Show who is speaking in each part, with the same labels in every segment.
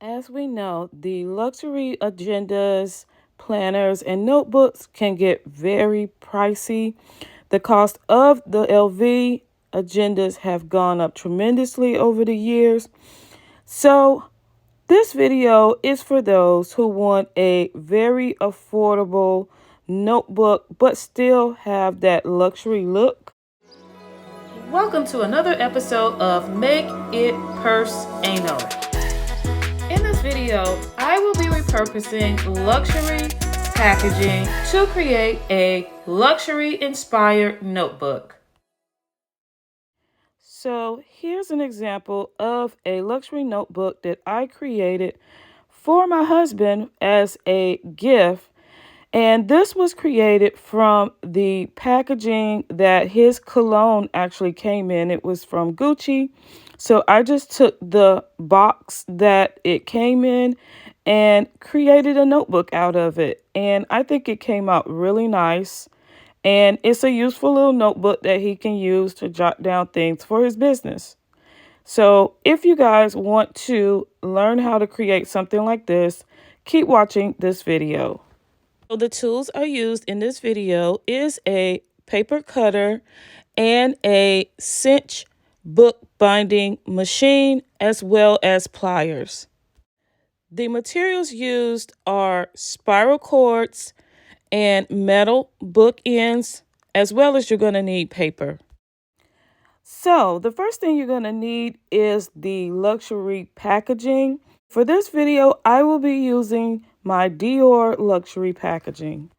Speaker 1: As we know, the luxury agendas, planners, and notebooks can get very pricey. The cost of the LV agendas have gone up tremendously over the years. So this video is for those who want a very affordable notebook but still have that luxury look. Welcome to another episode of Make It Purse Anal. In this video, I will be repurposing luxury packaging to create a luxury-inspired notebook. So here's an example of a luxury notebook that I created for my husband as a gift. And this was created from the packaging that his cologne actually came in. It was from Gucci. So I just took the box that it came in and created a notebook out of it. And I think it came out really nice. And it's a useful little notebook that he can use to jot down things for his business. So if you guys want to learn how to create something like this, keep watching this video. So the tools I used in this video is a paper cutter and a Cinch book binding machine, as well as pliers. The materials used are spiral cords and metal book ends, as well as you're going to need paper. So the first thing you're going to need is the luxury packaging. For this video, I will be using my Dior luxury packaging.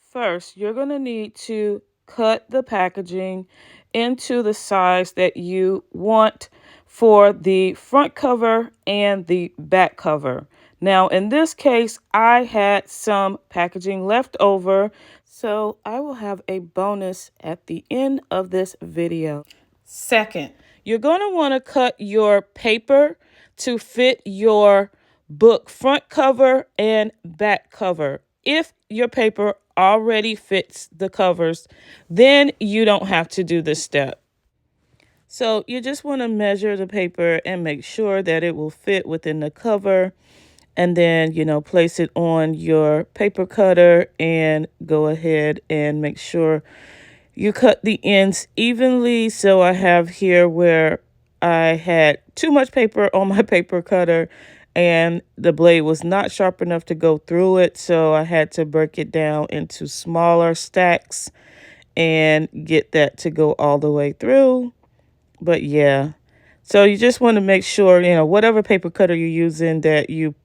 Speaker 1: First, you're going to need to cut the packaging into the size that you want for the front cover and the back cover. Now, in this case, I had some packaging left over, so I will have a bonus at the end of this video. Second, you're going to want to cut your paper to fit your book front cover and back cover. If your paper already fits the covers, then you don't have to do this step. So you just want to measure the paper and make sure that it will fit within the cover. And then, place it on your paper cutter and go ahead and make sure you cut the ends evenly. So I have here where I had too much paper on my paper cutter and the blade was not sharp enough to go through it. So I had to break it down into smaller stacks and get that to go all the way through. But yeah, so you just want to make sure, whatever paper cutter you're using, that you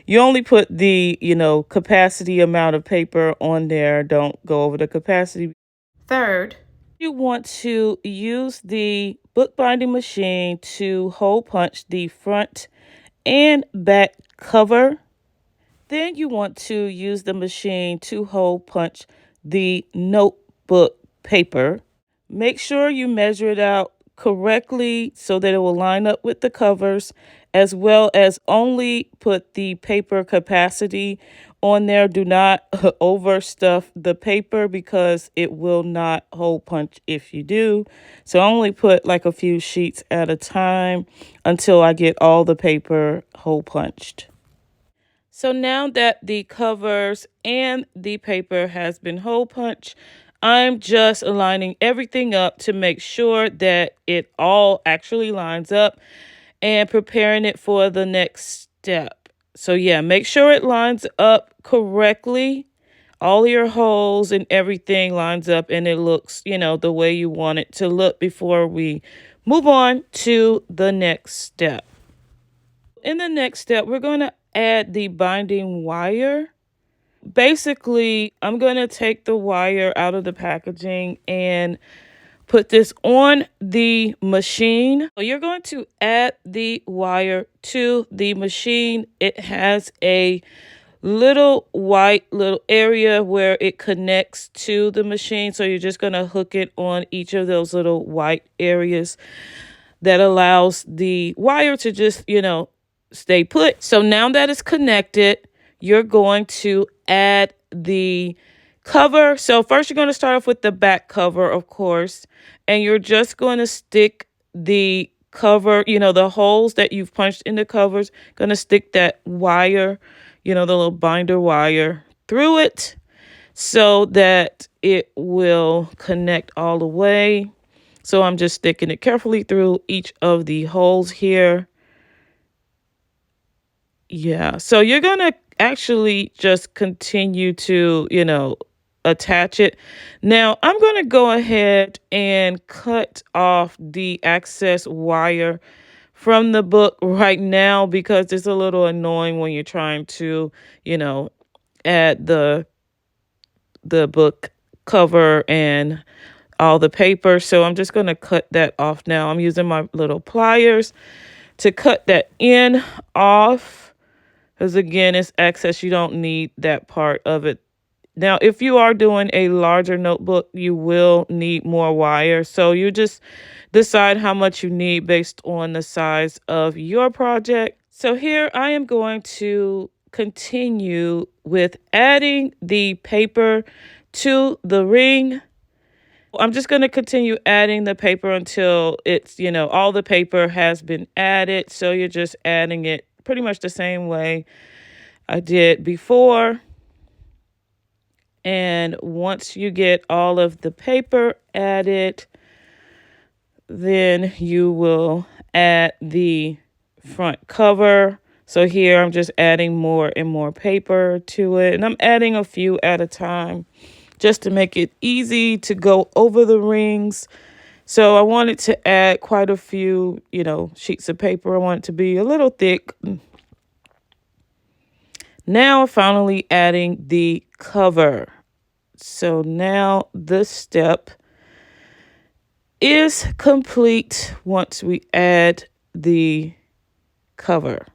Speaker 1: only put the, capacity amount of paper on there. Don't go over the capacity. Third, you want to use the bookbinding machine to hole punch the front and back cover. Then you want to use the machine to hole punch the notebook paper. Make sure you measure it out correctly so that it will line up with the covers, as well as only put the paper capacity on there. Do not overstuff the paper because it will not hole punch if you do. So only put like a few sheets at a time until I get all the paper hole punched. So now that the covers and the paper has been hole punched, I'm just aligning everything up to make sure that it all actually lines up and preparing it for the next step. So yeah, make sure it lines up correctly. All your holes and everything lines up and it looks, the way you want it to look before we move on to the next step. In the next step, we're going to add the binding wire. Basically, I'm going to take the wire out of the packaging and put this on the machine. So you're going to add the wire to the machine. It has a little white area where it connects to the machine. So you're just going to hook it on each of those little white areas that allows the wire to just, stay put. So now that it's connected, you're going to add the cover. So first you're going to start off with the back cover, of course, and you're just going to stick the cover, you know, the holes that you've punched in the covers, gonna stick that wire, you know, the little binder wire through it so that it will connect all the way. So I'm just sticking it carefully through each of the holes here. Yeah, so you're gonna actually just continue to, you know, attach it. Now I'm gonna go ahead and cut off the excess wire from the book right now because it's a little annoying when you're trying to, you know, add the book cover and all the paper. So I'm just gonna cut that off now. I'm using my little pliers to cut that end off. Because again, it's excess. You don't need that part of it. Now, if you are doing a larger notebook, you will need more wire. So you just decide how much you need based on the size of your project. So here I am going to continue with adding the paper to the ring. I'm just going to continue adding the paper until it's, you know, all the paper has been added. So you're just adding it pretty much the same way I did before. And once you get all of the paper added, then you will add the front cover. So here I'm just adding more and more paper to it. And I'm adding a few at a time just to make it easy to go over the rings. So I wanted to add quite a few, you know, sheets of paper. I want it to be a little thick. Now finally adding the cover. So now this step is complete once we add the cover.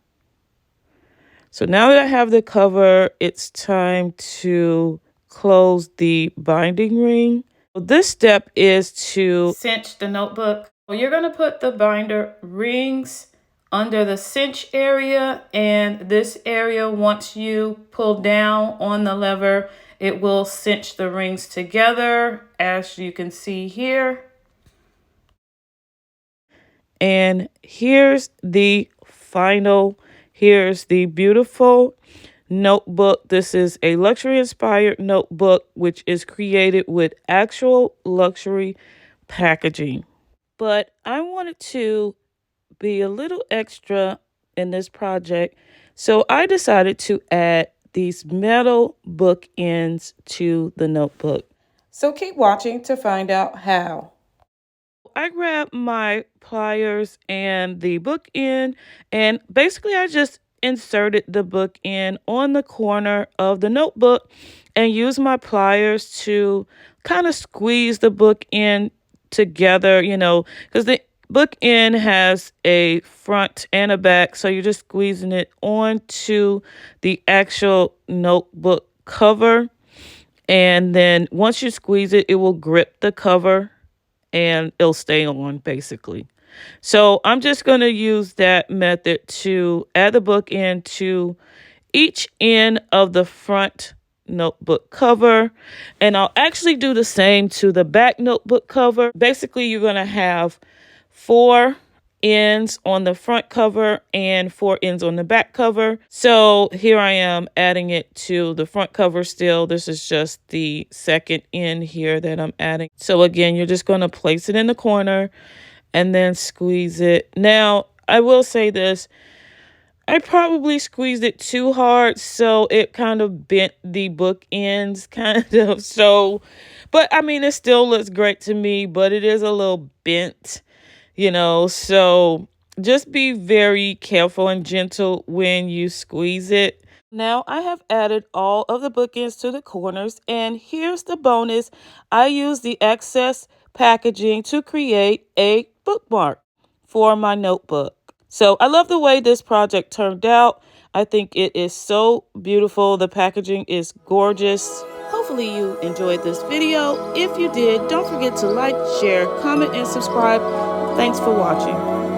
Speaker 1: So now that I have the cover, it's time to close the binding ring. This step is to cinch the notebook. You're going to put the binder rings under the cinch area, and this area, once you pull down on the lever, it will cinch the rings together, as you can see here. And here's the beautiful notebook. This is a luxury inspired notebook, which is created with actual luxury packaging. But I wanted to be a little extra in this project, so I decided to add these metal bookends to the notebook. So keep watching to find out how. I grabbed my pliers and the book end, and basically I just inserted the book end on the corner of the notebook and used my pliers to kind of squeeze the book end together, you know, because the book end has a front and a back, so you're just squeezing it onto the actual notebook cover. And then once you squeeze it, it will grip the cover and it'll stay on basically. So I'm just going to use that method to add the book end to each end of the front notebook cover. And I'll actually do the same to the back notebook cover. Basically, you're going to have 4 ends on the front cover and 4 ends on the back cover. So here I am adding it to the front cover still. This is just the second end here that I'm adding. So again, you're just going to place it in the corner and then squeeze it. Now, I will say this. I probably squeezed it too hard, so it kind of bent the book ends, kind of. So, but I mean, it still looks great to me, but it is a little bent, you know. So just be very careful and gentle when you squeeze it. Now I have added all of the bookends to the corners, and here's the bonus. I used the excess packaging to create a bookmark for my notebook. So I love the way this project turned out. I think it is so beautiful. The packaging is gorgeous. Hopefully you enjoyed this video. If you did, don't forget to like, share, comment, and subscribe. Thanks for watching.